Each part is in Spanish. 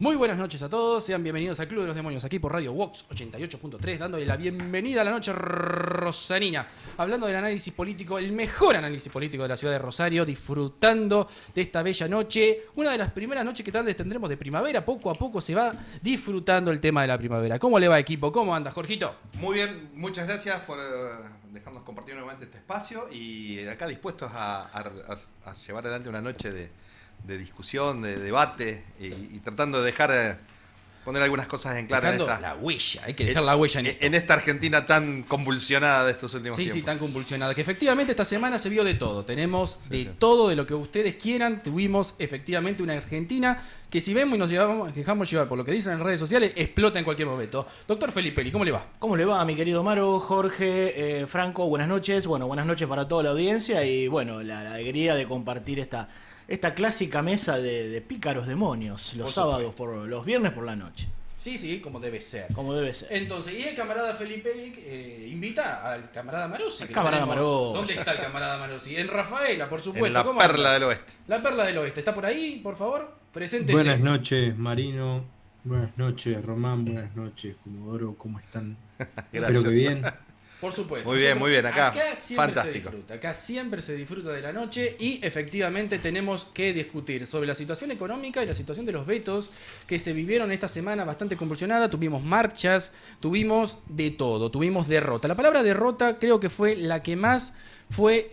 Muy buenas noches a todos, sean bienvenidos al Club de los Demonios, aquí por Radio Vox 88.3, dándole la bienvenida a la noche rosarina, hablando del análisis político, el mejor análisis político de la ciudad de Rosario, disfrutando de esta bella noche, una de las primeras noches que tal vez tendremos de primavera, poco a poco se va disfrutando el tema de la primavera. ¿Cómo le va, equipo? ¿Cómo anda, Jorgito? Muy bien, muchas gracias por dejarnos compartir nuevamente este espacio y acá dispuestos a llevar adelante una noche de discusión, de debate y tratando de dejar poner algunas cosas en claro Dejando en esta, la huella, hay que dejar la huella en esta Argentina tan convulsionada de estos últimos tiempos. Sí, tan convulsionada. Que efectivamente esta semana se vio de todo. Tenemos Sí. todo, de lo que ustedes quieran. Tuvimos efectivamente una Argentina que si vemos y nos dejamos llevar por lo que dicen en redes sociales, explota en cualquier momento. Doctor Felipe, ¿cómo le va? ¿Cómo le va, mi querido Maro, Jorge, Franco? Buenas noches. Bueno, buenas noches para toda la audiencia y bueno, la alegría de compartir esta clásica mesa de pícaros demonios los sábados, los viernes por la noche. Sí, como debe ser. Como debe ser. Entonces, y el camarada Felipe invita al camarada Marosi. Camarada Marosi. ¿Dónde está el camarada Marosi? En Rafaela, por supuesto. En la ¿Cómo perla anda? del oeste. La perla del oeste. ¿Está por ahí, por favor? Preséntese. Buenas noches, Marino. Buenas noches, Román. Buenas noches, Comodoro. ¿Cómo están? Espero que bien. Por supuesto. Muy bien, acá siempre fantástico. Acá siempre se disfruta de la noche y efectivamente tenemos que discutir sobre la situación económica y la situación de los vetos que se vivieron esta semana bastante convulsionada. Tuvimos marchas, tuvimos de todo, tuvimos derrota. La palabra derrota creo que fue la que más fue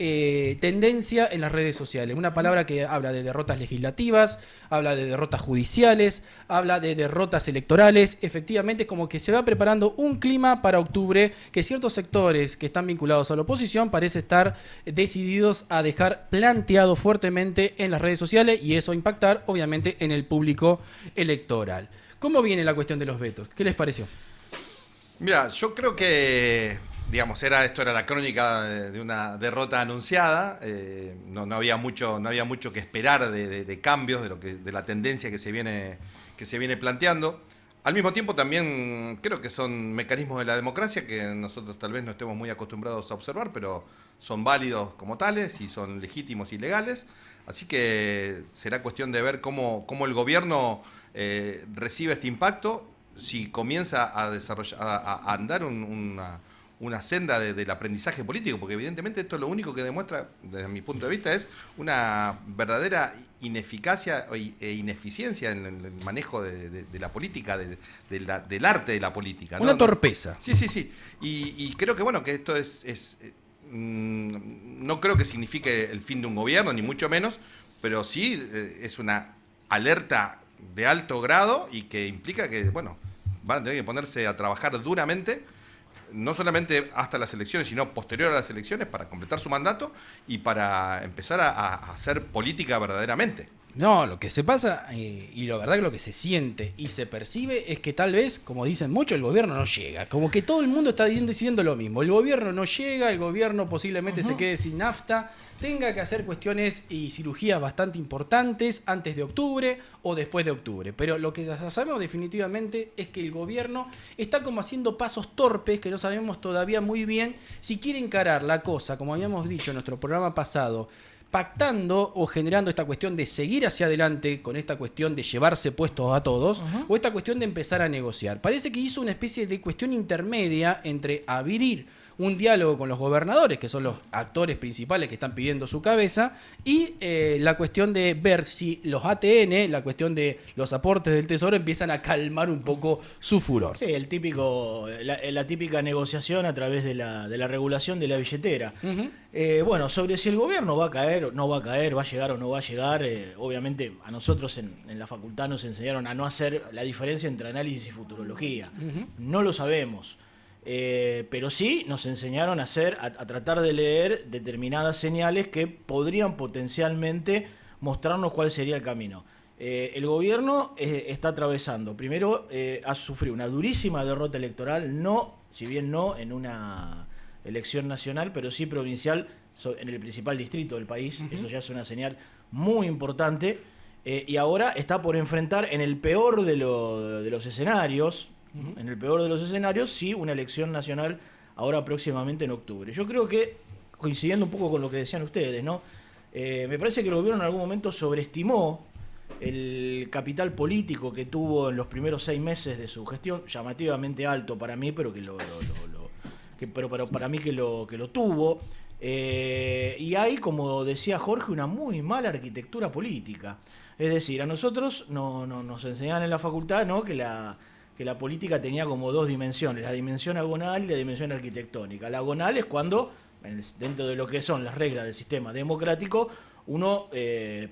tendencia en las redes sociales. Una palabra que habla de derrotas legislativas, habla de derrotas judiciales, habla de derrotas electorales. Efectivamente, como que se va preparando un clima para octubre que ciertos sectores que están vinculados a la oposición parece estar decididos a dejar planteado fuertemente en las redes sociales y eso impactar, obviamente, en el público electoral. ¿Cómo viene la cuestión de los vetos? ¿Qué les pareció? Mira, yo creo que, digamos, esto era la crónica de una derrota anunciada. No había mucho que esperar de cambios, de la tendencia que se viene planteando. Al mismo tiempo también creo que son mecanismos de la democracia que nosotros tal vez no estemos muy acostumbrados a observar, pero son válidos como tales y son legítimos y legales. Así que será cuestión de ver cómo el gobierno recibe este impacto, si comienza a desarrollar, a andar una senda del aprendizaje político, porque evidentemente esto lo único que demuestra, desde mi punto de vista, es una verdadera ineficacia e ineficiencia en el manejo de la política, del arte de la política. Una torpeza. Sí. Y creo que, bueno, que esto no creo que signifique el fin de un gobierno, ni mucho menos, pero sí es una alerta de alto grado y que implica que, bueno, van a tener que ponerse a trabajar duramente, no solamente hasta las elecciones, sino posterior a las elecciones para completar su mandato y para empezar a hacer política verdaderamente. No, lo que se pasa y la verdad que lo que se siente y se percibe es que tal vez, como dicen muchos, el gobierno no llega. Como que todo el mundo está diciendo lo mismo. El gobierno no llega, el gobierno posiblemente se quede sin nafta, tenga que hacer cuestiones y cirugías bastante importantes antes de octubre o después de octubre. Pero lo que sabemos definitivamente es que el gobierno está como haciendo pasos torpes que no sabemos todavía muy bien si quiere encarar la cosa, como habíamos dicho en nuestro programa pasado, pactando o generando esta cuestión de seguir hacia adelante con esta cuestión de llevarse puestos a todos, o esta cuestión de empezar a negociar. Parece que hizo una especie de cuestión intermedia entre abrir un diálogo con los gobernadores, que son los actores principales que están pidiendo su cabeza, y la cuestión de ver si los ATN, la cuestión de los aportes del Tesoro, empiezan a calmar un poco su furor. Sí, la típica negociación a través de la regulación de la billetera. Bueno, sobre si el gobierno va a caer o no va a caer, va a llegar o no va a llegar, obviamente a nosotros en la facultad nos enseñaron a no hacer la diferencia entre análisis y futurología. No lo sabemos. Pero sí nos enseñaron a tratar de leer determinadas señales que podrían potencialmente mostrarnos cuál sería el camino. El gobierno está atravesando, primero ha sufrido una durísima derrota electoral, si bien no en una elección nacional, pero sí provincial en el principal distrito del país. Eso ya es una señal muy importante, y ahora está por enfrentar en el peor de los escenarios. En el peor de los escenarios, sí, una elección nacional ahora próximamente en octubre. Yo creo que, coincidiendo un poco con lo que decían ustedes, ¿no? Me parece que el gobierno en algún momento sobreestimó el capital político que tuvo en los primeros 6 meses de su gestión, llamativamente alto para mí, pero para mí que lo tuvo. Y hay, como decía Jorge, una muy mala arquitectura política. Es decir, a nosotros nos enseñaban en la facultad, ¿no?, que la política tenía como 2 dimensiones, la dimensión agonal y la dimensión arquitectónica. La agonal es cuando, dentro de lo que son las reglas del sistema democrático, uno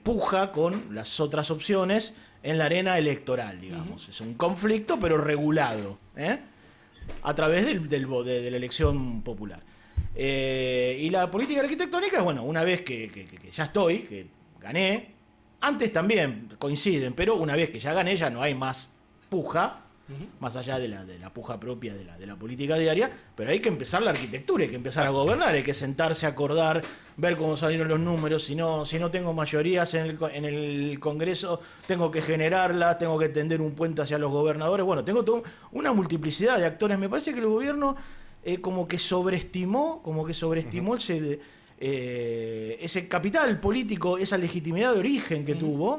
puja con las otras opciones en la arena electoral, digamos. Es un conflicto, pero regulado, a través de la elección popular. Y la política arquitectónica es, bueno, una vez que ya que gané, antes también coinciden, pero una vez que ya gané ya no hay más puja, más allá de la puja propia de la política diaria, pero hay que empezar la arquitectura, hay que empezar a gobernar, hay que sentarse, acordar, ver cómo salieron los números. Si no tengo mayorías en el Congreso, tengo que generarlas, tengo que tender un puente hacia los gobernadores. Bueno, tengo una multiplicidad de actores. Me parece que el gobierno como que sobreestimó ese capital político, esa legitimidad de origen que tuvo,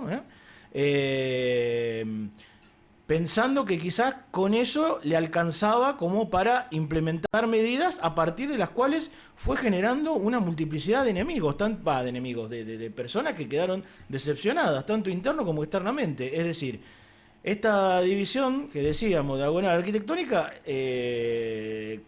pensando que quizás con eso le alcanzaba como para implementar medidas a partir de las cuales fue generando una multiplicidad de enemigos, de personas que quedaron decepcionadas, tanto interno como externamente. Es decir, esta división que decíamos de agonal arquitectónica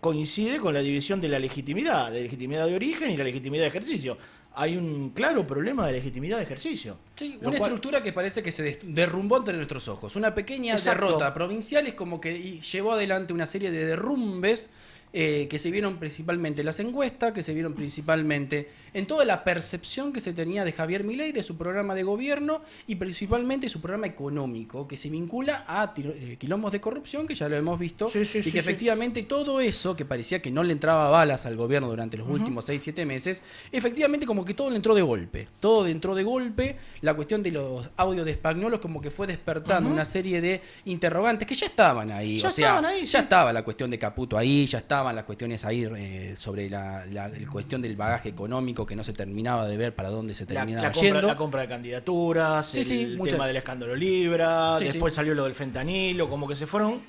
coincide con la división de la legitimidad de origen y la legitimidad de ejercicio. Hay un claro problema de legitimidad de ejercicio. Sí, una estructura que parece que se derrumbó ante nuestros ojos. Una pequeña derrota provincial es como que llevó adelante una serie de derrumbes que se vieron principalmente en las encuestas, que se vieron principalmente en toda la percepción que se tenía de Javier Milei, de su programa de gobierno y principalmente su programa económico, que se vincula a quilombos de corrupción, que ya lo hemos visto, y que efectivamente todo eso, que parecía que no le entraba balas al gobierno durante los últimos 6-7 meses, efectivamente como que todo le entró de golpe. Todo le entró de golpe. La cuestión de los audios de Spagnuolo como que fue despertando una serie de interrogantes que ya estaban ahí. Ya estaba la cuestión de Caputo ahí, ya estaban las cuestiones ahí sobre la cuestión del bagaje económico que no se terminaba de ver para dónde se terminaba yendo. La compra de candidaturas, el tema del escándalo Libra, después salió lo del fentanilo, como que se fueron.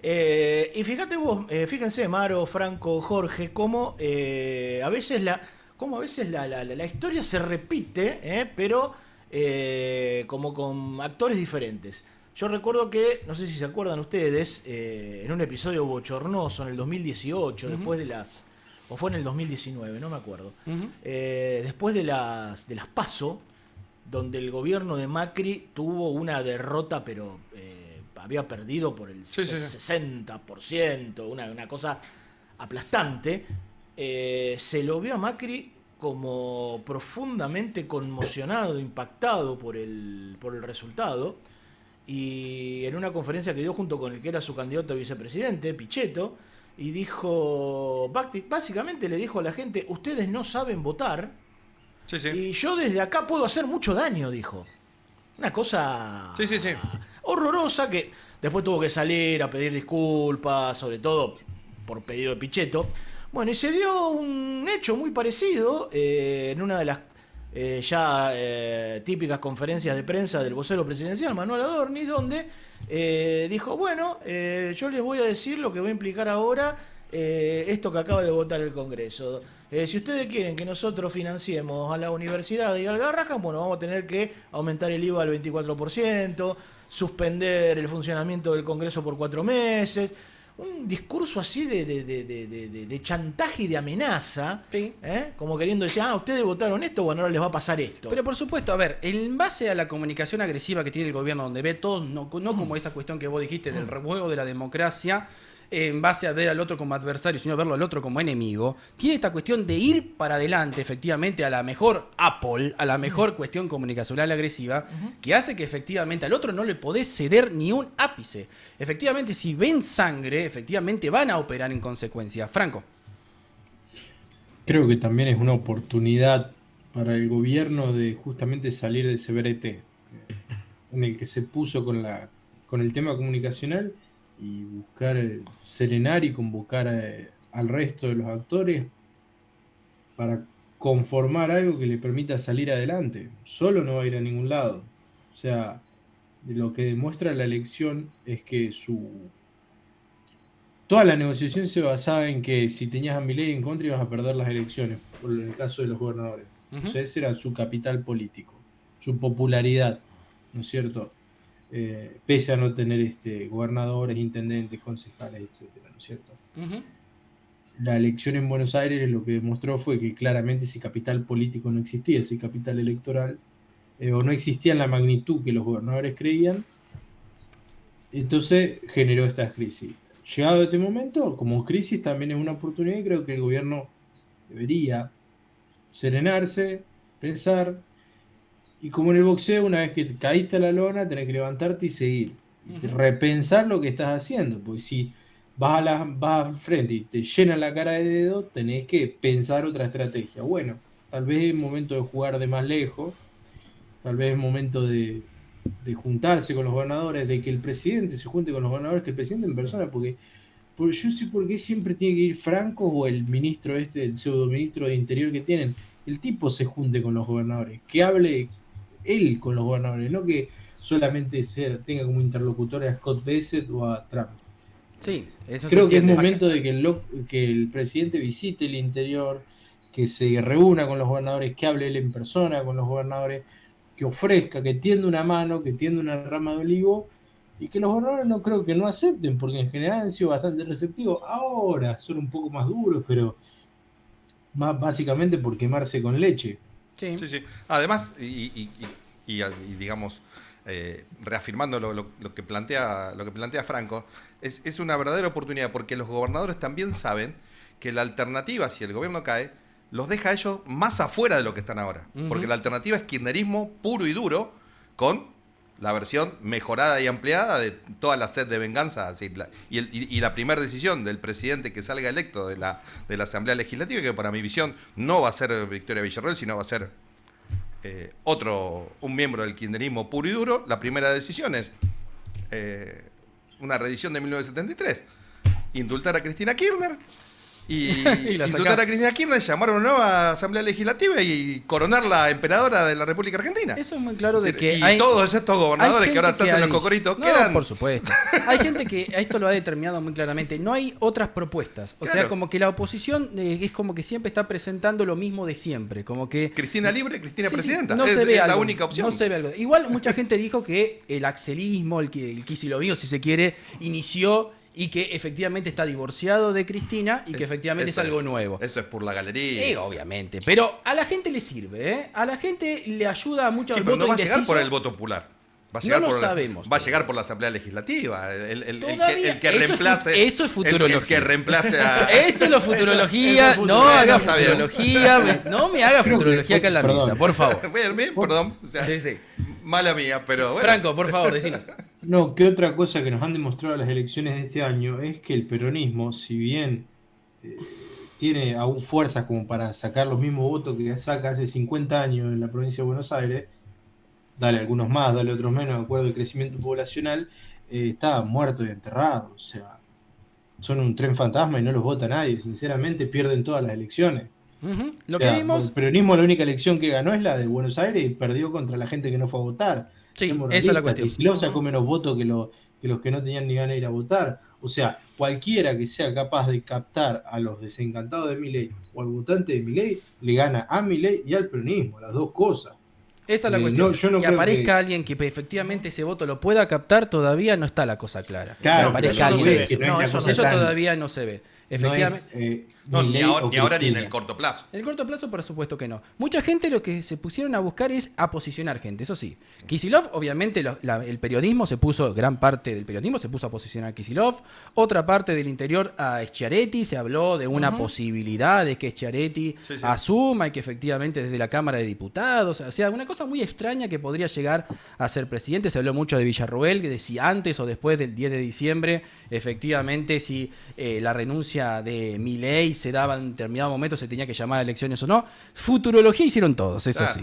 Y fíjense, Maro, Franco, Jorge, cómo a veces la historia se repite, pero como con actores diferentes. Yo recuerdo que, no sé si se acuerdan ustedes, en un episodio bochornoso en el 2018, después de o fue en el 2019, no me acuerdo, después de las PASO, donde el gobierno de Macri tuvo una derrota, pero había perdido por el 60%, una cosa aplastante, se lo vio a Macri como profundamente conmocionado, impactado por el resultado. Y en una conferencia que dio junto con el que era su candidato a vicepresidente, Pichetto, y dijo, básicamente le dijo a la gente, ustedes no saben votar, y yo desde acá puedo hacer mucho daño, dijo. Una cosa horrorosa, que después tuvo que salir a pedir disculpas, sobre todo por pedido de Pichetto. Bueno, y se dio un hecho muy parecido en una de las típicas conferencias de prensa del vocero presidencial, Manuel Adorni, donde dijo, bueno, yo les voy a decir lo que va a implicar ahora esto que acaba de votar el Congreso. Si ustedes quieren que nosotros financiemos a la universidad y al Garrahan, bueno, vamos a tener que aumentar el IVA al 24%, suspender el funcionamiento del Congreso por 4 meses... Un discurso así de chantaje y de amenaza, como queriendo decir, ustedes votaron esto, bueno, ahora les va a pasar esto. Pero por supuesto, a ver, en base a la comunicación agresiva que tiene el gobierno, donde ve todos, no como esa cuestión que vos dijiste del rejuego de la democracia, en base a ver al otro como adversario, sino verlo al otro como enemigo, tiene esta cuestión de ir para adelante, efectivamente, a la mejor Apple, a la mejor cuestión comunicacional agresiva, que hace que efectivamente al otro no le podés ceder ni un ápice. Efectivamente, si ven sangre, efectivamente van a operar en consecuencia. Franco. Creo que también es una oportunidad para el gobierno de justamente salir de ese brete en el que se puso con el tema comunicacional y buscar serenar y convocar al resto de los actores para conformar algo que le permita salir adelante. Solo no va a ir a ningún lado. O sea, lo que demuestra la elección es que toda la negociación se basaba en que si tenías a Milei en contra ibas a perder las elecciones, por el caso de los gobernadores. O sea, ese era su capital político, su popularidad, ¿no es cierto? Pese a no tener gobernadores, intendentes, concejales, etcétera, ¿no es cierto? La elección en Buenos Aires lo que demostró fue que claramente ese capital político no existía, ese capital electoral, o no existía en la magnitud que los gobernadores creían. Entonces generó esta crisis. Llegado a este momento, como crisis también es una oportunidad, y creo que el gobierno debería serenarse, pensar, y como en el boxeo, una vez que caíste a la lona, tenés que levantarte y seguir. Y repensar lo que estás haciendo, porque si vas al frente y te llenan la cara de dedos, tenés que pensar otra estrategia. Bueno, tal vez es momento de jugar de más lejos, tal vez es momento de juntarse con los gobernadores, de que el presidente se junte con los gobernadores, que el presidente en persona, porque yo sé por qué siempre tiene que ir Franco o el ministro el pseudo ministro de Interior que tienen, el tipo se junte con los gobernadores, que hable él con los gobernadores, no que solamente tenga como interlocutor a Scott Bassett o a Trump. Sí, eso creo que es momento de que el presidente visite el interior, que se reúna con los gobernadores, que hable él en persona con los gobernadores, que ofrezca, que tienda una mano, que tienda una rama de olivo, y que los gobernadores no creo que no acepten, porque en general han sido bastante receptivos. Ahora son un poco más duros, pero más básicamente por quemarse con leche. Sí. Además, y digamos, reafirmando lo que plantea Franco, es una verdadera oportunidad, porque los gobernadores también saben que la alternativa, si el gobierno cae, los deja a ellos más afuera de lo que están ahora. Porque la alternativa es kirchnerismo puro y duro, con la versión mejorada y ampliada de toda la sed de venganza. Así, y la primera decisión del presidente que salga electo de la Asamblea Legislativa, que para mi visión no va a ser Victoria Villarroel, sino va a ser un miembro del kirchnerismo puro y duro. La primera decisión es una reedición de 1973. Indultar a Cristina Kirchner. Y indultar a Cristina Kirchner, llamar a una nueva Asamblea Legislativa y coronarla emperadora de la República Argentina. Eso es muy claro de que todos estos gobernadores que ahora se hacen los cocoritos quedan. Por supuesto. Hay gente que esto lo ha determinado muy claramente. No hay otras propuestas. O sea, como que la oposición es como que siempre está presentando lo mismo de siempre. Como que Cristina libre, Cristina presidenta. No es se ve la única opción. No se ve algo. Igual mucha gente dijo que el axelismo, el quisilovío, si se quiere, inició y que efectivamente está divorciado de Cristina y que efectivamente es algo nuevo. Eso es por la galería. Sí, obviamente. Pero a la gente le sirve, ¿eh? A la gente le ayuda mucho al voto indeciso. No va a llegar por el voto popular. No lo sabemos. Va a llegar por la Asamblea Legislativa. El que reemplace. Eso es futurología. El que reemplace a. Eso es lo futurología. No haga futurología. No me haga futurología acá en la mesa, por favor. Bien, perdón. O sea, sí. Mala mía, pero bueno. Franco, por favor, decinos. No, que otra cosa que nos han demostrado las elecciones de este año es que el peronismo, si bien tiene aún fuerzas como para sacar los mismos votos que saca hace 50 años en la provincia de Buenos Aires, dale algunos más, dale otros menos, de acuerdo al crecimiento poblacional, está muerto y enterrado. O sea, son un tren fantasma y no los vota nadie. Sinceramente, pierden todas las elecciones. Lo que vimos. El peronismo, la única elección que ganó es la de Buenos Aires y perdió contra la gente que no fue a votar. Sí, esa es la cuestión. Y Kicillof sacó menos votos que los que no tenían ni ganas de ir a votar. O sea, cualquiera que sea capaz de captar a los desencantados de Milei o al votante de Milei, le gana a Milei y al peronismo, las dos cosas. Esa es la cuestión. Que aparezca alguien que efectivamente ese voto lo pueda captar, todavía no está la cosa clara. Claro, que aparezca alguien. Eso todavía no se ve. Efectivamente. Ni ahora ni en el corto plazo. En el corto plazo, por supuesto que no. Mucha gente lo que se pusieron a buscar es a posicionar gente, eso sí. Kicillof, obviamente, el periodismo gran parte del periodismo se puso a posicionar a Kicillof. Otra parte del interior a Schiaretti, se habló de una posibilidad de que Schiaretti asuma y que efectivamente desde la Cámara de Diputados, o sea, una cosa muy extraña que podría llegar a ser presidente. Se habló mucho de Villarroel, que de si antes o después del 10 de diciembre, efectivamente, si la renuncia de Milei se daba en determinado momento, se tenía que llamar a elecciones o no. Futurología hicieron todos, eso sí.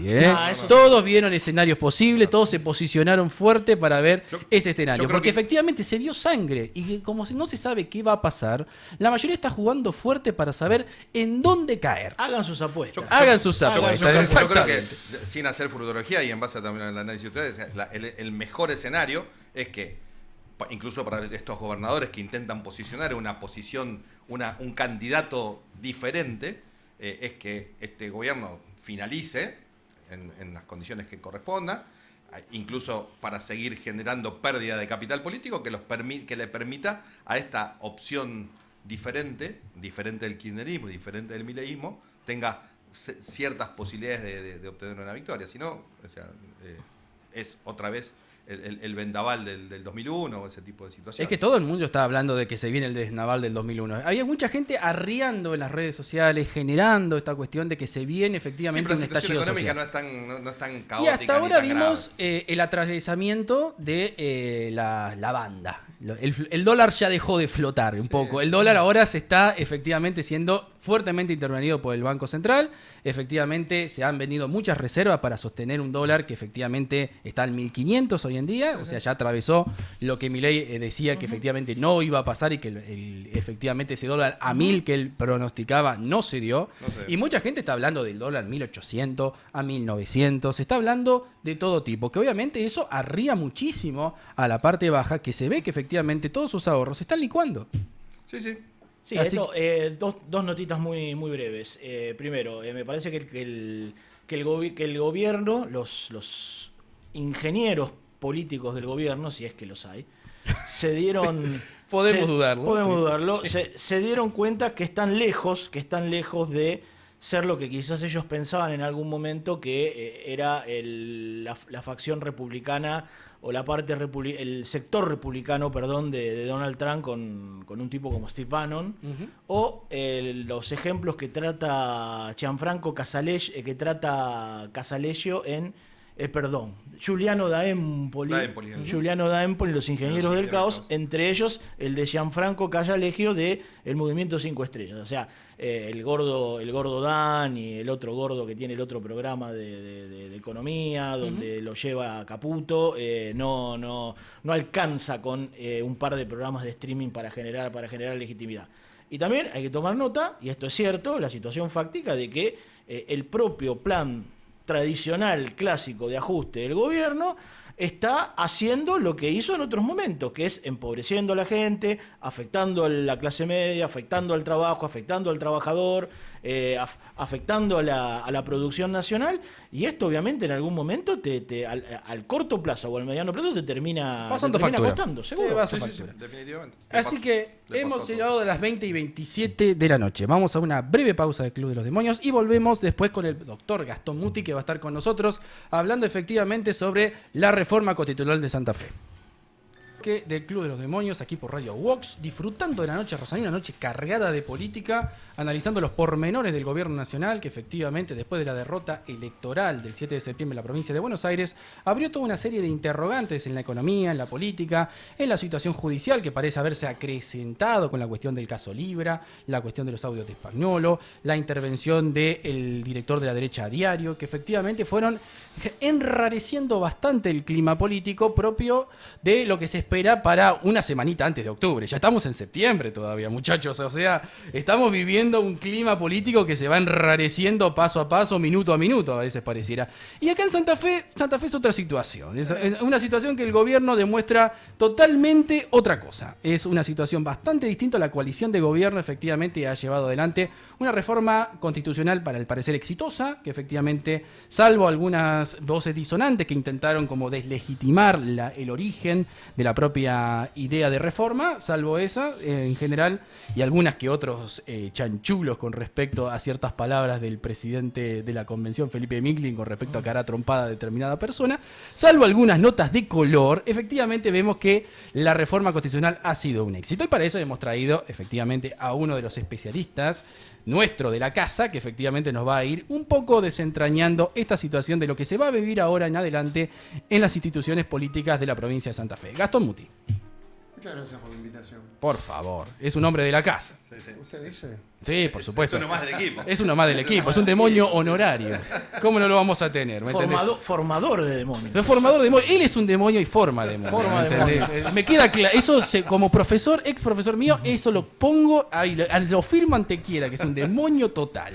Todos vieron escenarios posibles, todos se posicionaron fuerte para ver ese escenario. Porque efectivamente se vio sangre y como no se sabe qué va a pasar, la mayoría está jugando fuerte para saber en dónde caer. Hagan sus apuestas. Hagan sus apuestas. Yo creo que, sin hacer futurología y en base también al análisis de ustedes, el mejor escenario es que, incluso para estos gobernadores que intentan posicionar una posición, un candidato diferente, es que este gobierno finalice en las condiciones que correspondan, incluso para seguir generando pérdida de capital político que le permita a esta opción diferente del kirchnerismo, diferente del mileísmo, tenga ciertas posibilidades de obtener una victoria. Si no, o sea, es otra vez el vendaval del 2001 o ese tipo de situaciones. Es que todo el mundo está hablando de que se viene el desnaval del 2001. Había mucha gente arriando en las redes sociales, generando esta cuestión de que se viene efectivamente un estallido social. La situación económica no es tan caótica. Y hasta ahora vimos el atravesamiento de la banda. El dólar ya dejó de flotar un poco. El dólar ahora se está efectivamente siendo fuertemente intervenido por el Banco Central. Efectivamente se han vendido muchas reservas para sostener un dólar que efectivamente está en 1.500 hoy en día. O sea, ya atravesó lo que Milei decía que efectivamente no iba a pasar y que efectivamente ese dólar a 1.000 que él pronosticaba no se dio. Y mucha gente está hablando del dólar 1.800 a 1.900. Se está hablando de todo tipo. Que obviamente eso arría muchísimo a la parte baja, que se ve que efectivamente todos sus ahorros se están licuando. Sí. Sí, dos notitas muy breves. Primero, me parece que el gobierno, los ingenieros políticos del gobierno, si es que los hay, se dieron... Podemos dudarlo. Se dieron cuenta que están lejos de ser lo que quizás ellos pensaban en algún momento que era la facción republicana o el sector republicano, de Donald Trump con un tipo como Steve Bannon, o los ejemplos que trata Gianfranco Casaleggio en Giuliano da Empoli, los ingenieros del caos, entre ellos el de Gianfranco Casaleggio de el Movimiento 5 Estrellas. O sea, el gordo Dan y el otro gordo que tiene el otro programa de economía, donde lo lleva Caputo, no alcanza con un par de programas de streaming para generar legitimidad. Y también hay que tomar nota, y esto es cierto, la situación fáctica de que el propio plan tradicional, clásico de ajuste del gobierno está haciendo lo que hizo en otros momentos, que es empobreciendo a la gente, afectando a la clase media, afectando al trabajo, afectando al trabajador, afectando a la producción nacional, y esto obviamente en algún momento al corto plazo o al mediano plazo te termina costando, seguro. Sí, definitivamente. Así que hemos llegado a las 20:27 de la noche. Vamos a una breve pausa del Club de los Demonios y volvemos después con el doctor Gastón Muti, que va a estar con nosotros hablando efectivamente sobre la reforma constitucional de Santa Fe. Del Club de los Demonios, aquí por Radio Vox, disfrutando de la noche rosarina, una noche cargada de política, analizando los pormenores del gobierno nacional, que efectivamente después de la derrota electoral del 7 de septiembre en la provincia de Buenos Aires, abrió toda una serie de interrogantes en la economía, en la política, en la situación judicial, que parece haberse acrecentado con la cuestión del caso Libra, la cuestión de los audios de Spagnuolo, la intervención del director de la derecha a Diario, que efectivamente fueron enrareciendo bastante el clima político propio de lo que se espera para una semanita antes de octubre. Ya estamos en septiembre todavía, muchachos. O sea, estamos viviendo un clima político que se va enrareciendo paso a paso, minuto a minuto, a veces pareciera. Y acá en Santa Fe es otra situación. Es una situación que el gobierno demuestra totalmente otra cosa. Es una situación bastante distinta. La coalición de gobierno efectivamente ha llevado adelante una reforma constitucional para el parecer exitosa, que efectivamente, salvo algunas voces disonantes que intentaron como deslegitimar el origen de la propia idea de reforma, salvo esa en general, y algunas que otros chanchulos con respecto a ciertas palabras del presidente de la convención, Felipe Miklin, con respecto a cara trompada a determinada persona, salvo algunas notas de color, efectivamente vemos que la reforma constitucional ha sido un éxito, y para eso hemos traído efectivamente a uno de los especialistas nuestro de la casa, que efectivamente nos va a ir un poco desentrañando esta situación de lo que se va a vivir ahora en adelante en las instituciones políticas de la provincia de Santa Fe. Gastón Muti. Muchas gracias por la invitación. Por favor, es un hombre de la casa. Sí. ¿Usted dice? Sí, por supuesto. Es uno más del equipo. Es uno más del equipo, es un demonio honorario. ¿Cómo no lo vamos a tener? Formador de demonios. Es formador de demonios. Él es un demonio y forma demonios. Me queda claro. Eso como profesor, ex profesor mío, eso lo pongo ahí, lo firmo ante quiera, que es un demonio total.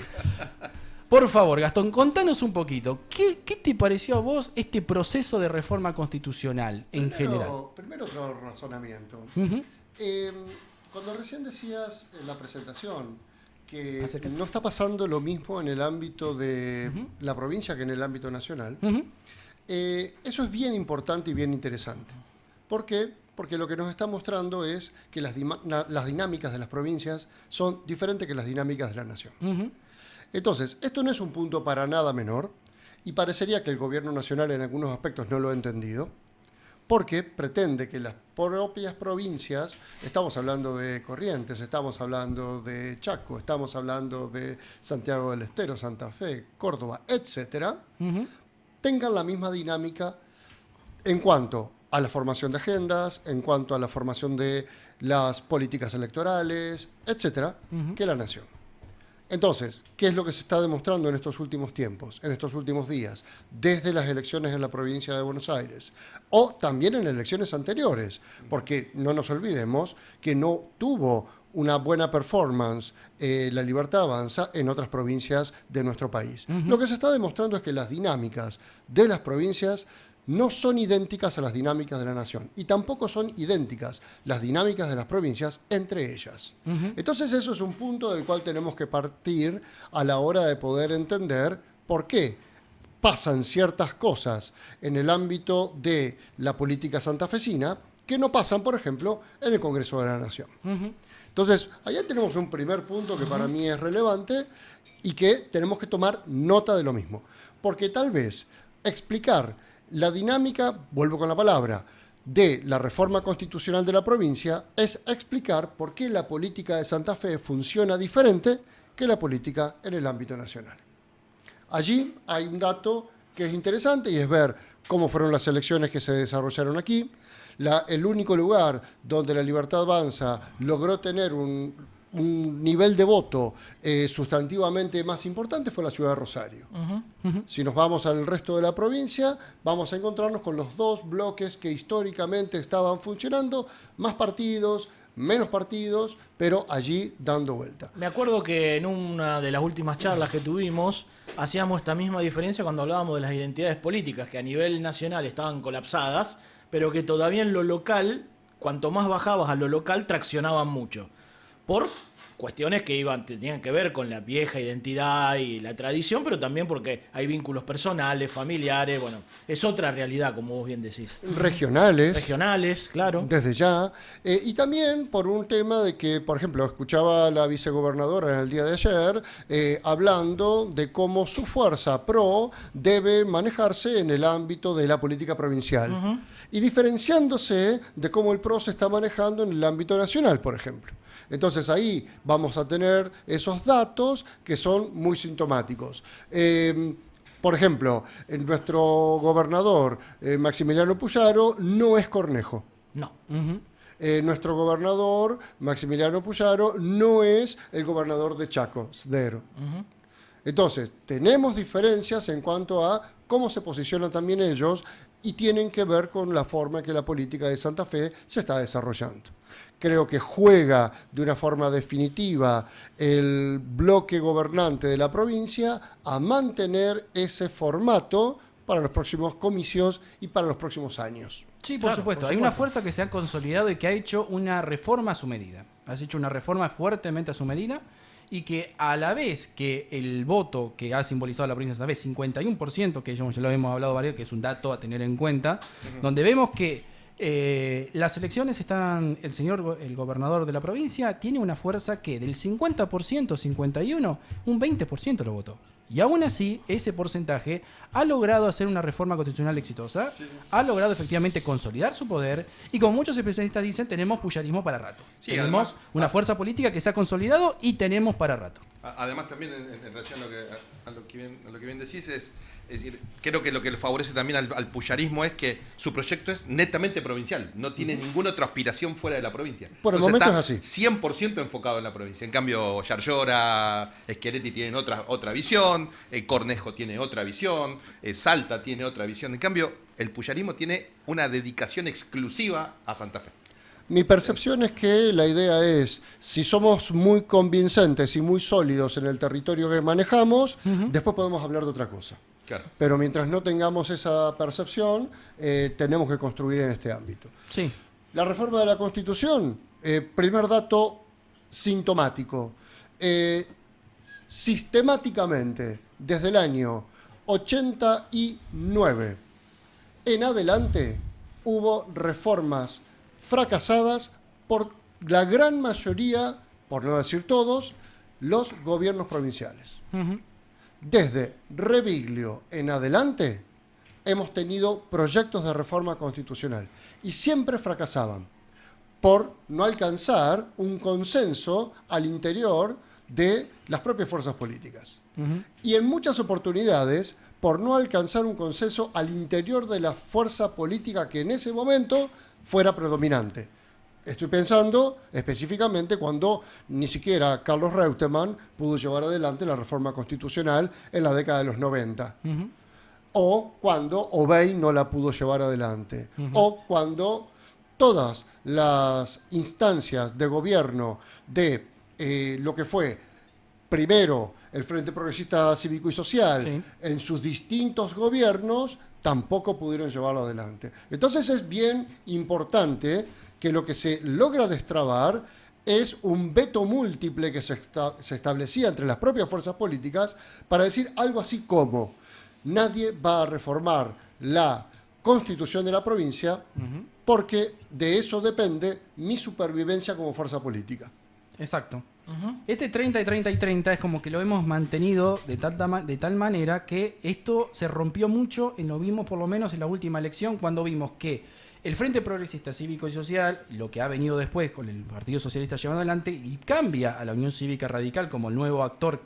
Por favor, Gastón, contanos un poquito. ¿Qué te pareció a vos este proceso de reforma constitucional en general? Primero otro razonamiento. Ujú. Cuando recién decías en la presentación que Acércate. no está pasando lo mismo en el ámbito de la provincia que en el ámbito nacional, Ujú. eso es bien importante y bien interesante. ¿Por qué? Porque lo que nos está mostrando es que las dinámicas de las provincias son diferentes que las dinámicas de la nación. Ujú. Entonces, esto no es un punto para nada menor y parecería que el gobierno nacional en algunos aspectos no lo ha entendido, porque pretende que las propias provincias, estamos hablando de Corrientes, estamos hablando de Chaco, estamos hablando de Santiago del Estero, Santa Fe, Córdoba, etcétera, Ujú. tengan la misma dinámica en cuanto a la formación de agendas, en cuanto a la formación de las políticas electorales, etcétera, que la nación. Entonces, ¿qué es lo que se está demostrando en estos últimos tiempos, en estos últimos días, desde las elecciones en la provincia de Buenos Aires, o también en elecciones anteriores? Porque no nos olvidemos que no tuvo una buena performance la Libertad Avanza en otras provincias de nuestro país. Lo que se está demostrando es que las dinámicas de las provincias no son idénticas a las dinámicas de la nación y tampoco son idénticas las dinámicas de las provincias entre ellas. Entonces eso es un punto del cual tenemos que partir a la hora de poder entender por qué pasan ciertas cosas en el ámbito de la política santafesina que no pasan, por ejemplo, en el Congreso de la Nación. Entonces, allá tenemos un primer punto que para mí es relevante y que tenemos que tomar nota de lo mismo. Porque tal vez explicar la dinámica, vuelvo con la palabra, de la reforma constitucional de la provincia es explicar por qué la política de Santa Fe funciona diferente que la política en el ámbito nacional. Allí hay un dato que es interesante y es ver cómo fueron las elecciones que se desarrollaron aquí. El único lugar donde la Libertad Avanza logró tener un nivel de voto sustantivamente más importante fue la ciudad de Rosario. Si nos vamos al resto de la provincia, vamos a encontrarnos con los dos bloques que históricamente estaban funcionando, más partidos, menos partidos, pero allí dando vuelta. Me acuerdo que en una de las últimas charlas que tuvimos hacíamos esta misma diferencia cuando hablábamos de las identidades políticas, que a nivel nacional estaban colapsadas, pero que todavía en lo local, cuanto más bajabas a lo local, traccionaban mucho. Por cuestiones que tenían que ver con la vieja identidad y la tradición, pero también porque hay vínculos personales, familiares, bueno, es otra realidad, como vos bien decís. Regionales, claro. Desde ya. Y también por un tema de que, por ejemplo, escuchaba a la vicegobernadora en el día de ayer hablando de cómo su fuerza PRO debe manejarse en el ámbito de la política provincial. Y diferenciándose de cómo el PRO se está manejando en el ámbito nacional, por ejemplo. Entonces ahí vamos a tener esos datos que son muy sintomáticos. Por ejemplo, nuestro gobernador Maximiliano Puyaro no es Cornejo. No. Nuestro gobernador Maximiliano Puyaro no es el gobernador de Chaco, Sdero. Entonces, tenemos diferencias en cuanto a cómo se posicionan también ellos y tienen que ver con la forma en que la política de Santa Fe se está desarrollando. Creo que juega de una forma definitiva el bloque gobernante de la provincia a mantener ese formato para los próximos comicios y para los próximos años. Sí, por supuesto. Hay una fuerza que se ha consolidado y que ha hecho una reforma a su medida. Has hecho una reforma fuertemente a su medida y que a la vez que el voto que ha simbolizado la provincia de Santa Fe, 51%, que ya lo hemos hablado varios, que es un dato a tener en cuenta, donde vemos que las elecciones están, el gobernador de la provincia tiene una fuerza que del 50%, 51%, un 20% lo votó. Y aún así, ese porcentaje ha logrado hacer una reforma constitucional exitosa, ha logrado efectivamente consolidar su poder, y como muchos especialistas dicen, tenemos puyarismo para rato. Sí, tenemos además, una fuerza política que se ha consolidado y tenemos para rato. Además, también en relación a lo que bien decís, es decir, creo que lo que le favorece también al puyarismo es que su proyecto es netamente provincial, no tiene ninguna otra aspiración fuera de la provincia. Por el momento es así. 100% enfocado en la provincia. En cambio, Yarlora, Schiaretti tienen otra visión, Cornejo tiene otra visión, Salta tiene otra visión. En cambio, el puyarismo tiene una dedicación exclusiva a Santa Fe. Mi percepción es que la idea es, si somos muy convincentes y muy sólidos en el territorio que manejamos, después podemos hablar de otra cosa. Claro. Pero mientras no tengamos esa percepción, tenemos que construir en este ámbito. Sí. La reforma de la Constitución, primer dato sintomático. Sistemáticamente, desde el año 89 en adelante, hubo reformas fracasadas por la gran mayoría, por no decir todos, los gobiernos provinciales. Desde Reviglio en adelante, hemos tenido proyectos de reforma constitucional y siempre fracasaban por no alcanzar un consenso al interior de las propias fuerzas políticas. Y en muchas oportunidades, por no alcanzar un consenso al interior de la fuerza política que en ese momento fuera predominante. Estoy pensando específicamente cuando ni siquiera Carlos Reutemann pudo llevar adelante la reforma constitucional en la década de los 90. O cuando Obey no la pudo llevar adelante. O cuando todas las instancias de gobierno de lo que fue primero el Frente Progresista Cívico y Social, en sus distintos gobiernos, tampoco pudieron llevarlo adelante. Entonces es bien importante que lo que se logra destrabar es un veto múltiple que se establecía entre las propias fuerzas políticas para decir algo así como: nadie va a reformar la Constitución de la provincia porque de eso depende mi supervivencia como fuerza política. Exacto. Este 30 y 30 y 30 es como que lo hemos mantenido de tal manera que esto se rompió mucho, y lo vimos por lo menos en la última elección, cuando vimos que el Frente Progresista Cívico y Social, lo que ha venido después con el Partido Socialista llevando adelante, y cambia a la Unión Cívica Radical como el nuevo actor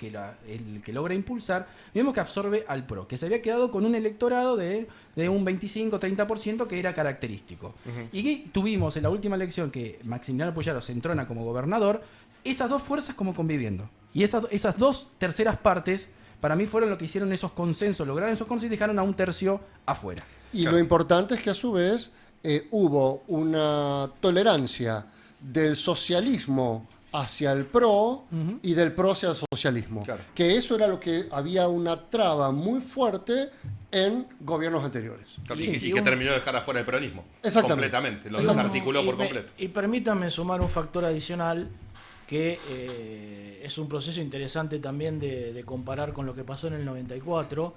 el que logra impulsar, vemos que absorbe al PRO, que se había quedado con un electorado de un 25-30% que era característico. Y tuvimos en la última elección que Maximiliano Puyaro se entrona como gobernador, esas dos fuerzas como conviviendo. Y esas dos terceras partes, para mí, fueron lo que hicieron esos consensos, lograron esos consensos y dejaron a un tercio afuera. Y lo importante es que a su vez hubo una tolerancia del socialismo hacia el PRO y del PRO hacia el socialismo. Claro. Que eso era lo que había una traba muy fuerte en gobiernos anteriores. Claro, y que terminó de dejar afuera el peronismo. Exactamente. Completamente, lo desarticuló por completo. Y permítanme sumar un factor adicional que es un proceso interesante también de comparar con lo que pasó en el 94,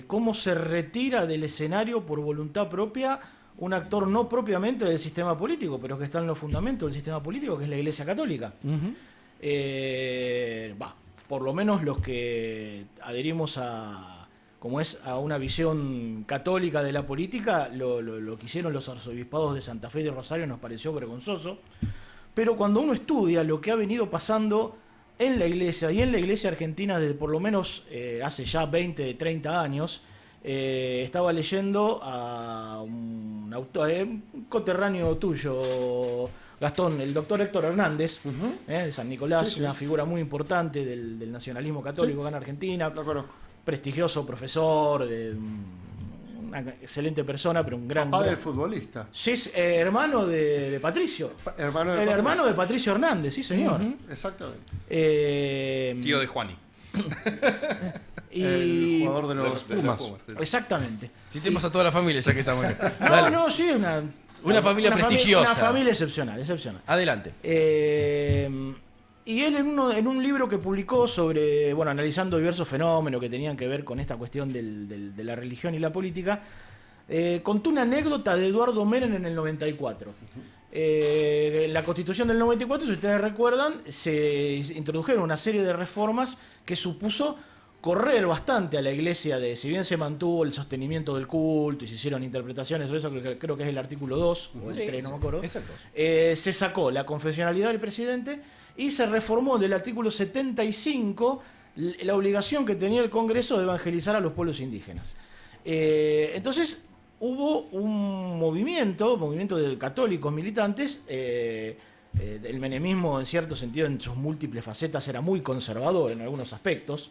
cómo se retira del escenario por voluntad propia un actor no propiamente del sistema político, pero que está en los fundamentos del sistema político, que es la Iglesia Católica. Por lo menos los que adherimos a una visión católica de la política, lo que hicieron los arzobispados de Santa Fe y de Rosario nos pareció vergonzoso. Pero cuando uno estudia lo que ha venido pasando en la Iglesia, y en la Iglesia argentina desde por lo menos hace ya 20, 30 años, estaba leyendo a un autor, un coterráneo tuyo, Gastón, el doctor Héctor Hernández, de San Nicolás, una figura muy importante del nacionalismo católico acá en Argentina, prestigioso profesor, una excelente persona, pero un gran... Padre del futbolista. Sí, hermano de Patricio. Hermano de Patricio Hernández, sí señor. Exactamente. Tío de Juani. El jugador de los Pumas. Exactamente. Citemos a toda la familia ya que estamos aquí. Sí, una familia prestigiosa. Una familia excepcional. Adelante. Y él en un libro que publicó sobre, analizando diversos fenómenos que tenían que ver con esta cuestión de la religión y la política, contó una anécdota de Eduardo Menem en el 94. En la Constitución del 94, si ustedes recuerdan, se introdujeron una serie de reformas que supuso correr bastante a la Iglesia si bien se mantuvo el sostenimiento del culto y se hicieron interpretaciones sobre eso, creo que es el artículo 2 o el 3, no me acuerdo. Se sacó la confesionalidad del presidente y se reformó del artículo 75 la obligación que tenía el Congreso de evangelizar a los pueblos indígenas. Entonces hubo un movimiento de católicos militantes. El menemismo, en cierto sentido, en sus múltiples facetas, era muy conservador en algunos aspectos.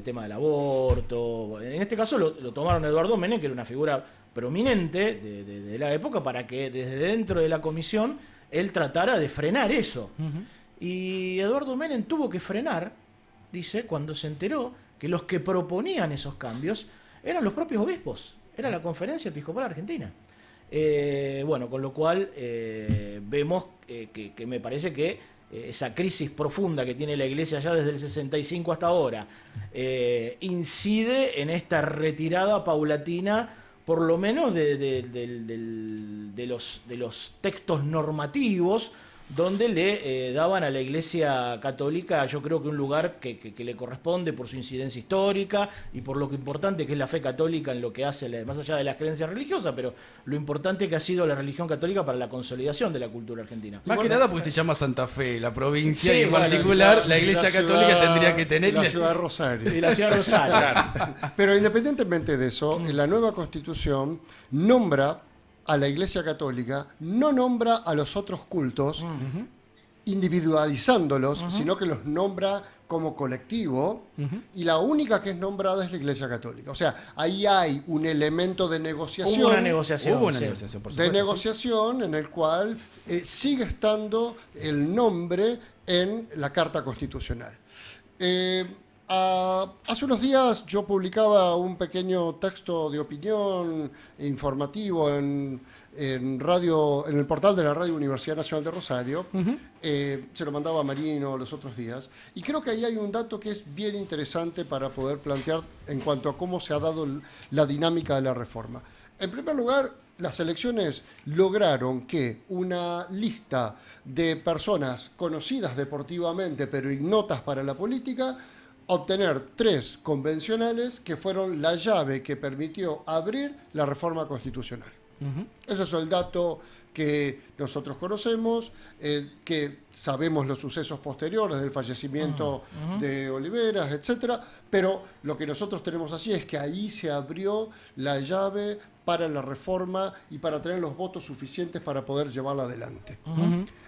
tema del aborto. En este caso lo tomaron Eduardo Menem, que era una figura prominente de la época, para que desde dentro de la comisión él tratara de frenar eso. Y Eduardo Menem tuvo que frenar, dice, cuando se enteró que los que proponían esos cambios eran los propios obispos, era la Conferencia Episcopal Argentina. Bueno, con lo cual vemos que me parece que esa crisis profunda que tiene la Iglesia ya desde el 65 hasta ahora incide en esta retirada paulatina, por lo menos de los textos normativos, donde le daban a la Iglesia Católica, yo creo que un lugar que le corresponde por su incidencia histórica y por lo que importante que es la fe católica en lo que hace, más allá de las creencias religiosas, pero lo importante que ha sido la religión católica para la consolidación de la cultura argentina. Más que nada porque se llama Santa Fe, la provincia, Sí, y en bueno, particular la Iglesia Católica tendría que tener... La ciudad de Rosario. Y la ciudad de Rosario. Pero independientemente de eso, la nueva Constitución nombra a la Iglesia Católica, no nombra a los otros cultos individualizándolos, sino que los nombra como colectivo, y la única que es nombrada es la Iglesia Católica. O sea, ahí hay un elemento de negociación. Hubo una negociación. Hubo una sí. negociación, por De supuesto, negociación en el cual sigue estando el nombre en la Carta Constitucional. Hace unos días yo publicaba un pequeño texto de opinión informativo en radio, en el portal de la Radio Universidad Nacional de Rosario. Se lo mandaba a Marino los otros días. Y creo que ahí hay un dato que es bien interesante para poder plantear en cuanto a cómo se ha dado la dinámica de la reforma. En primer lugar, las elecciones lograron que una lista de personas conocidas deportivamente pero ignotas para la política obtener 3 convencionales que fueron la llave que permitió abrir la reforma constitucional. Ese es el dato que nosotros conocemos, que sabemos los sucesos posteriores del fallecimiento de Oliveras, etcétera, pero lo que nosotros tenemos allí es que ahí se abrió la llave para la reforma y para tener los votos suficientes para poder llevarla adelante.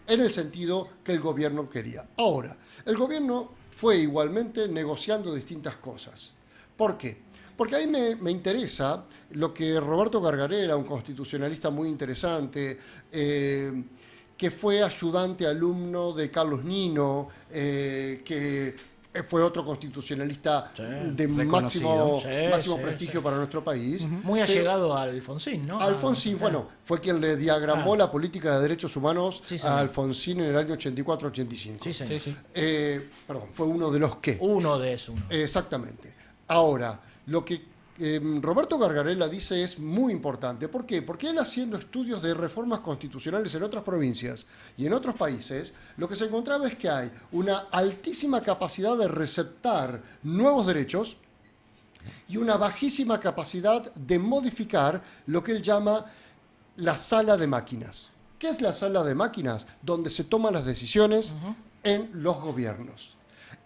En el sentido que el gobierno quería. Ahora, el gobierno fue igualmente negociando distintas cosas. ¿Por qué? Porque ahí me interesa lo que Roberto Gargarella, un constitucionalista muy interesante, que fue ayudante alumno de Carlos Nino, que fue otro constitucionalista de máximo prestigio para nuestro país. Muy allegado a Alfonsín, ¿no? Alfonsín, bueno, fue quien le diagramó la política de derechos humanos a Alfonsín en el año 84-85. Sí, señor. Perdón, fue uno de los que. Uno de esos. Exactamente. Ahora, lo que Roberto Gargarella dice es muy importante. ¿Por qué? Porque él, haciendo estudios de reformas constitucionales en otras provincias y en otros países, lo que se encontraba es que hay una altísima capacidad de receptar nuevos derechos y una bajísima capacidad de modificar lo que él llama la sala de máquinas. ¿Qué es la sala de máquinas? Donde se toman las decisiones en los gobiernos.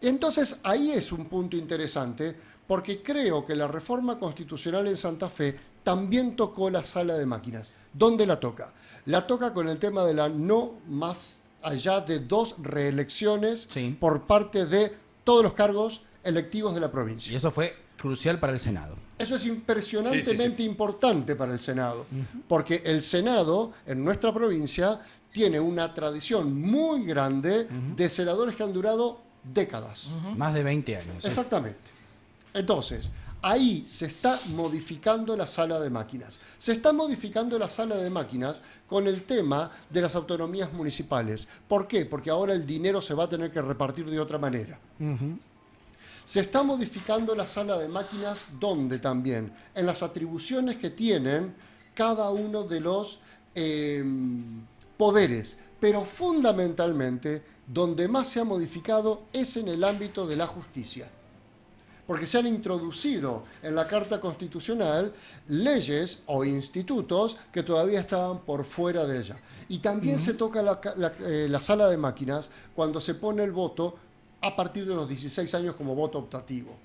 Entonces, ahí es un punto interesante, porque creo que la reforma constitucional en Santa Fe también tocó la sala de máquinas. ¿Dónde la toca? La toca con el tema de la no más allá de 2 reelecciones por parte de todos los cargos electivos de la provincia. Y eso fue crucial para el Senado. Eso es impresionantemente importante para el Senado, porque el Senado en nuestra provincia tiene una tradición muy grande de senadores que han durado décadas. Más de 20 años. Exactamente. Entonces, ahí se está modificando la sala de máquinas. Se está modificando la sala de máquinas con el tema de las autonomías municipales. ¿Por qué? Porque ahora el dinero se va a tener que repartir de otra manera. Se está modificando la sala de máquinas, ¿dónde también? En las atribuciones que tienen cada uno de los poderes. Pero fundamentalmente, donde más se ha modificado es en el ámbito de la justicia. Porque se han introducido en la Carta Constitucional leyes o institutos que todavía estaban por fuera de ella. Y también se toca la sala de máquinas cuando se pone el voto a partir de los 16 años como voto optativo.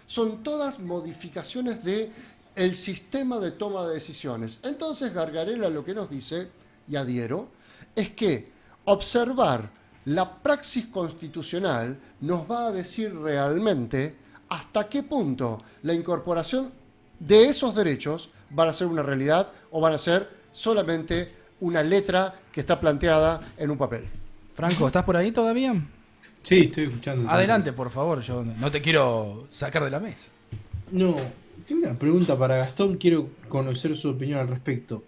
Son todas modificaciones del sistema de toma de decisiones. Entonces Gargarella lo que nos dice, y adhiero, es que observar la praxis constitucional nos va a decir realmente hasta qué punto la incorporación de esos derechos van a ser una realidad o van a ser solamente una letra que está planteada en un papel. Franco, ¿estás por ahí todavía? Sí, estoy escuchando. Adelante, por favor, yo no te quiero sacar de la mesa. No, tengo una pregunta para Gastón, quiero conocer su opinión al respecto.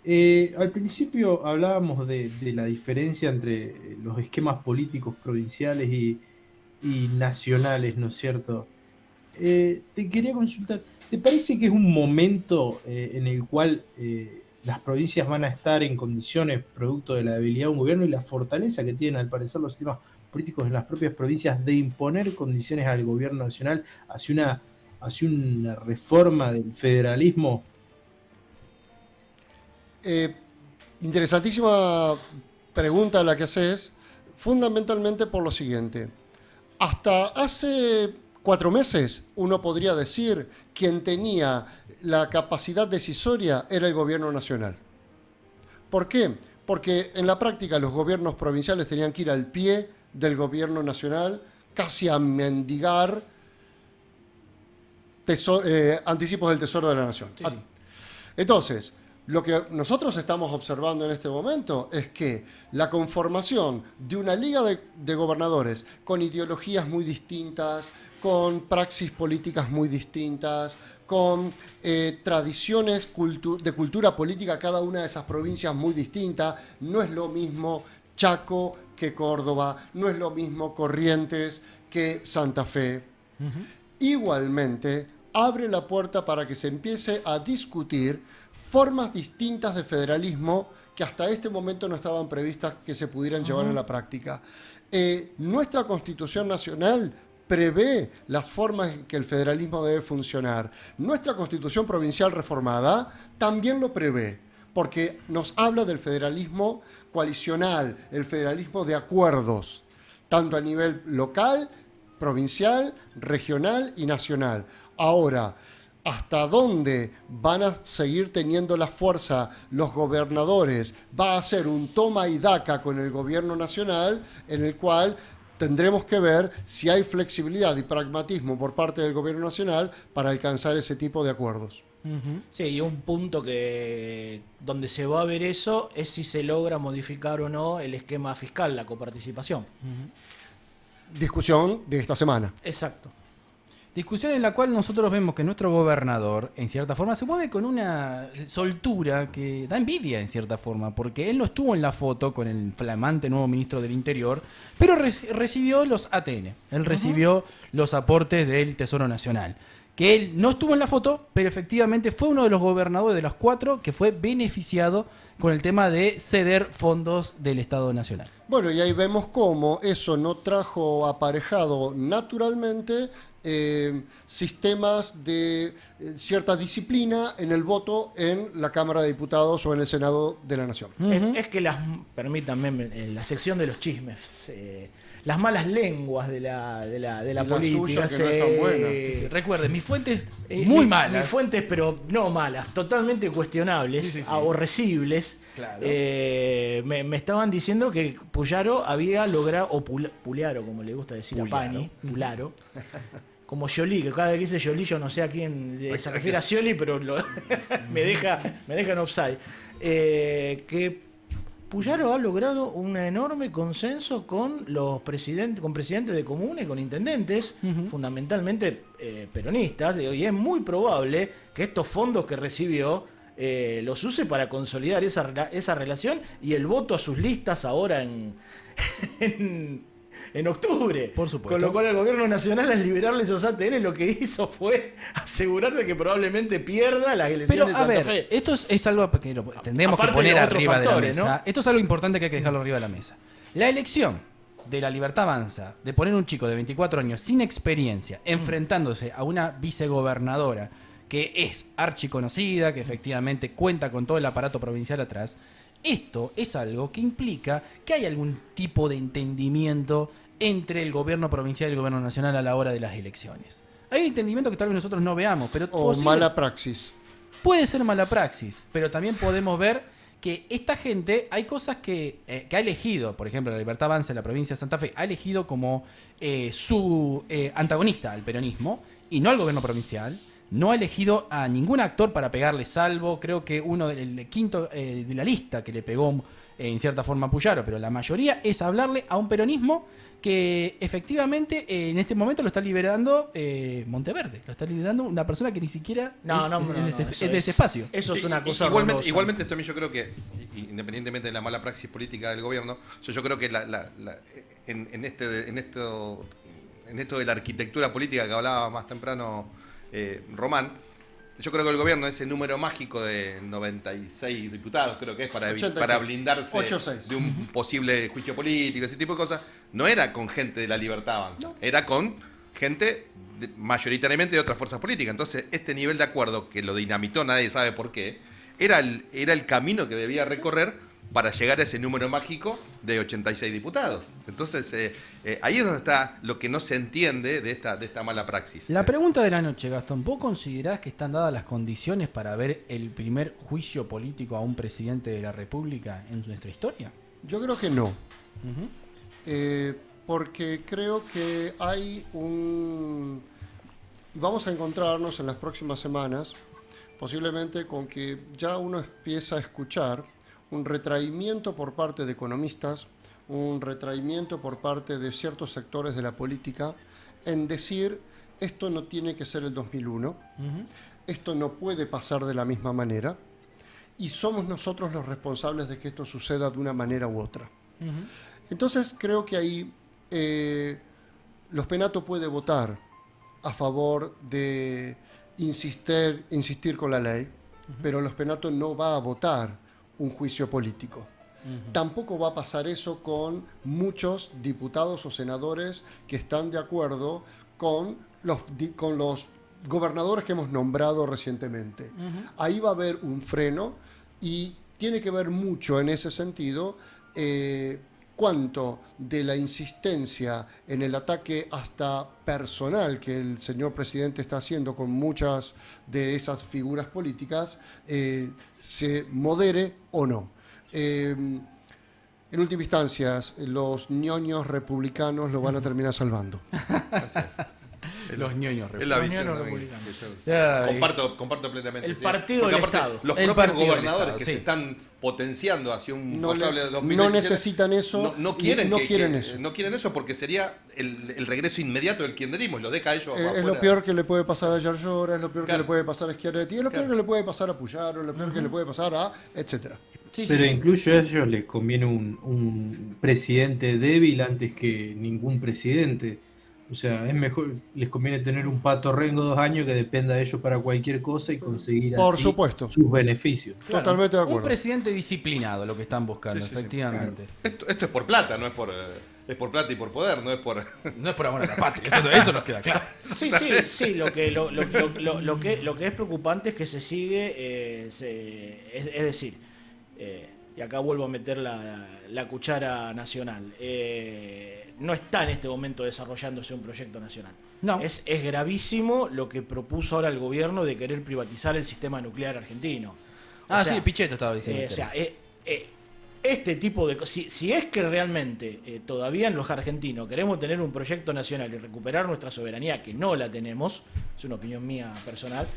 Al principio hablábamos de la diferencia entre los esquemas políticos provinciales y nacionales, ¿no es cierto? Te quería consultar, ¿te parece que es un momento en el cual las provincias van a estar en condiciones, producto de la debilidad de un gobierno y la fortaleza que tienen al parecer los sistemas políticos en las propias provincias, de imponer condiciones al gobierno nacional hacia una reforma del federalismo? Interesantísima pregunta la que haces, fundamentalmente por lo siguiente. Hasta hace 4 meses uno podría decir quien tenía la capacidad decisoria era el gobierno nacional. ¿Por qué? Porque en la práctica los gobiernos provinciales tenían que ir al pie del gobierno nacional, casi a mendigar anticipos del Tesoro de la Nación. Sí, sí. Entonces, lo que nosotros estamos observando en este momento es que la conformación de una liga de gobernadores con ideologías muy distintas, con praxis políticas muy distintas, con tradiciones de cultura política cada una de esas provincias muy distintas, no es lo mismo Chaco que Córdoba, no es lo mismo Corrientes que Santa Fe. Igualmente, abre la puerta para que se empiece a discutir formas distintas de federalismo que hasta este momento no estaban previstas que se pudieran llevar a la práctica. Nuestra Constitución Nacional prevé las formas en que el federalismo debe funcionar. Nuestra Constitución Provincial reformada también lo prevé, porque nos habla del federalismo coalicional, el federalismo de acuerdos, tanto a nivel local, provincial, regional y nacional. Ahora, ¿hasta dónde van a seguir teniendo la fuerza los gobernadores? Va a ser un toma y daca con el gobierno nacional, en el cual tendremos que ver si hay flexibilidad y pragmatismo por parte del gobierno nacional para alcanzar ese tipo de acuerdos. Sí, y un punto donde se va a ver eso es si se logra modificar o no el esquema fiscal, la coparticipación. Discusión de esta semana. Exacto. Discusión en la cual nosotros vemos que nuestro gobernador, en cierta forma, se mueve con una soltura que da envidia, en cierta forma, porque él no estuvo en la foto con el flamante nuevo ministro del Interior, pero recibió los ATN, él recibió los aportes del Tesoro Nacional. Que él no estuvo en la foto, pero efectivamente fue uno de los gobernadores de los 4 que fue beneficiado con el tema de ceder fondos del Estado Nacional. Bueno, y ahí vemos cómo eso no trajo aparejado naturalmente sistemas de cierta disciplina en el voto en la Cámara de Diputados o en el Senado de la Nación. Es que permítanme, en la sección de los chismes, las malas lenguas de la política. Suya, que no es tan buena. Sí, recuerden, mis fuentes muy malas. Mis fuentes, pero no malas, totalmente cuestionables, aborrecibles. Claro. Me estaban diciendo que Puyaro había logrado, o Puliaro, como le gusta decir Puliaro. a Pani, Pularo, como Scioli, que cada vez que dice Scioli yo no sé a quién se refiere a Scioli, pero me deja en offside. Que Puyaro ha logrado un enorme consenso con presidentes de comunas y con intendentes, fundamentalmente peronistas, y es muy probable que estos fondos que recibió los use para consolidar esa relación y el voto a sus listas ahora en octubre. Por supuesto. Con lo cual el gobierno nacional, al liberarle esos ATN, lo que hizo fue asegurarse que probablemente pierda las elecciones de Santa Fe. Esto es algo que tendremos que Aparte poner de otros arriba factores, de la mesa. ¿no? Esto es algo importante que hay que dejarlo arriba de la mesa. La elección de la Libertad Avanza, de poner un chico de 24 años sin experiencia, enfrentándose a una vicegobernadora que es archiconocida, que efectivamente cuenta con todo el aparato provincial atrás, esto es algo que implica que hay algún tipo de entendimiento entre el gobierno provincial y el gobierno nacional a la hora de las elecciones. Hay un entendimiento que tal vez nosotros no veamos, pero O mala praxis. puede ser mala praxis, pero también podemos ver que esta gente, hay cosas que ha elegido, por ejemplo, la Libertad Avanza en la provincia de Santa Fe, ha elegido como su antagonista al peronismo y no al gobierno provincial. No ha elegido a ningún actor para pegarle, salvo creo que uno del quinto de la lista que le pegó en cierta forma a Puyaro, pero la mayoría es hablarle a un peronismo que efectivamente en este momento lo está liderando Monteverde, lo está liderando una persona que ni siquiera es de ese espacio. Eso es una cosa igualmente también yo creo que, independientemente de la mala praxis política del gobierno, yo creo que en esto de la arquitectura política que hablaba más temprano Román, yo creo que el gobierno, ese número mágico de 96 diputados, creo que es para blindarse 86. de un posible juicio político, ese tipo de cosas, no era con gente de la Libertad Avanza, era con gente mayoritariamente de otras fuerzas políticas. Entonces, este nivel de acuerdo, que lo dinamitó, nadie sabe por qué, era el camino que debía recorrer para llegar a ese número mágico de 86 diputados. Entonces, ahí es donde está lo que no se entiende de esta mala praxis. La pregunta de la noche, Gastón, ¿vos considerás que están dadas las condiciones para ver el primer juicio político a un presidente de la República en nuestra historia? Yo creo que no. Porque creo que hay vamos a encontrarnos en las próximas semanas, posiblemente con que ya uno empieza a escuchar un retraimiento por parte de economistas, un retraimiento por parte de ciertos sectores de la política en decir, esto no tiene que ser el 2001, esto no puede pasar de la misma manera, y somos nosotros los responsables de que esto suceda de una manera u otra. Entonces creo que ahí los Penato puede votar a favor de insistir con la ley, pero los Penato no va a votar un juicio político. Tampoco va a pasar eso con muchos diputados o senadores que están de acuerdo con los gobernadores que hemos nombrado recientemente. Ahí va a haber un freno y tiene que ver mucho en ese sentido cuánto de la insistencia en el ataque hasta personal que el señor presidente está haciendo con muchas de esas figuras políticas se modere o no. En última instancia, los ñoños republicanos lo van a terminar salvando. Los ñoños Es la visión republicana. Comparto plenamente. El partido del Estado. Los propios gobernadores que se están potenciando hacia un posible 2027 no necesitan eso. No quieren eso. No quieren eso porque sería el regreso inmediato del kirchnerismo y lo deja a ellos. Es lo peor que le puede pasar a Yarlora, es lo peor que le puede pasar a Schiaretti, es lo peor que le puede pasar a Puyaro, es lo peor que le puede pasar a etcétera. Pero incluso a ellos les conviene un presidente débil antes que ningún presidente. O sea, es mejor, les conviene tener un Pato Rengo 2 años que dependa de ellos para cualquier cosa y conseguir Por así supuesto. sus beneficios. Claro, totalmente de acuerdo. Un presidente disciplinado, lo que están buscando, Sí, efectivamente. Esto es por plata, no es por... Es por plata y por poder, no es por... No es por amor a la patria, eso nos queda claro. Sí, lo que es preocupante es que se sigue, es decir, y acá vuelvo a meter la cuchara nacional, no está en este momento desarrollándose un proyecto nacional. No. Es gravísimo lo que propuso ahora el gobierno de querer privatizar el sistema nuclear argentino. Sí, Pichetto estaba diciendo. Este tipo de cosas, si es que realmente todavía en los argentinos queremos tener un proyecto nacional y recuperar nuestra soberanía, que no la tenemos, es una opinión mía personal,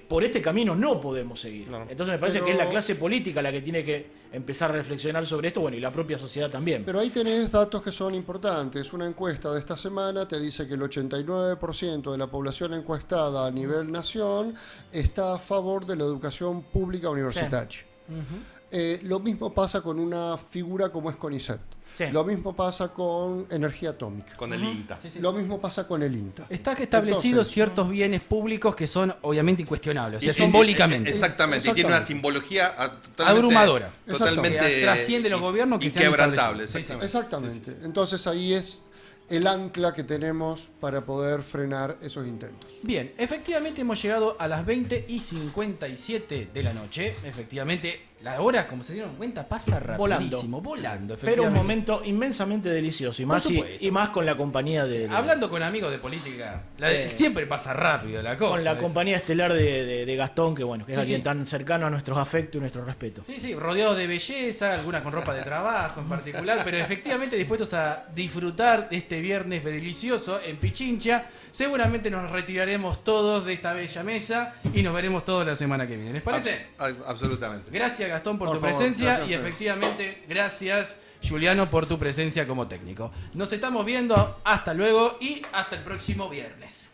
por este camino no podemos seguir. Claro. Entonces me parece que es la clase política la que tiene que empezar a reflexionar sobre esto, bueno, y la propia sociedad también. Pero ahí tenés datos que son importantes. Una encuesta de esta semana te dice que el 89% de la población encuestada a nivel nación está a favor de la educación pública universitaria. Lo mismo pasa con una figura como es CONICET. Sí. Lo mismo pasa con energía atómica. Con el INTA. Lo mismo pasa con el INTA. Está establecidos Entonces, ciertos bienes públicos que son obviamente incuestionables, o sea, simbólicamente. Exactamente, y tiene una simbología abrumadora. Totalmente Que trasciende los gobiernos que se han inquebrantable. establecido. Exactamente. Entonces ahí es el ancla que tenemos para poder frenar esos intentos. Bien, efectivamente hemos llegado a las 20:57 de la noche. Efectivamente, La hora, como se dieron cuenta, pasa rapidísimo, volando, Pero un efectivamente. momento inmensamente delicioso, y Por más, supuesto. y más con la compañía de Hablando con amigos de política, Eh, siempre pasa rápido la cosa. con la ¿ves? compañía estelar de Gastón, que bueno, que es Sí, alguien sí. tan cercano a nuestros afectos y nuestro respeto. Sí, sí, rodeados de belleza, algunas con ropa de trabajo en particular, pero efectivamente dispuestos a disfrutar de este viernes delicioso en Pichincha. Seguramente nos retiraremos todos de esta bella mesa y nos veremos todos la semana que viene. ¿Les parece? Absolutamente. Gracias, Gastón, por tu favor, presencia gracias a y ustedes. efectivamente gracias, Juliano, por tu presencia como técnico. Nos estamos viendo, hasta luego y hasta el próximo viernes.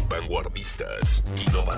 Vanguardistas, innovadores.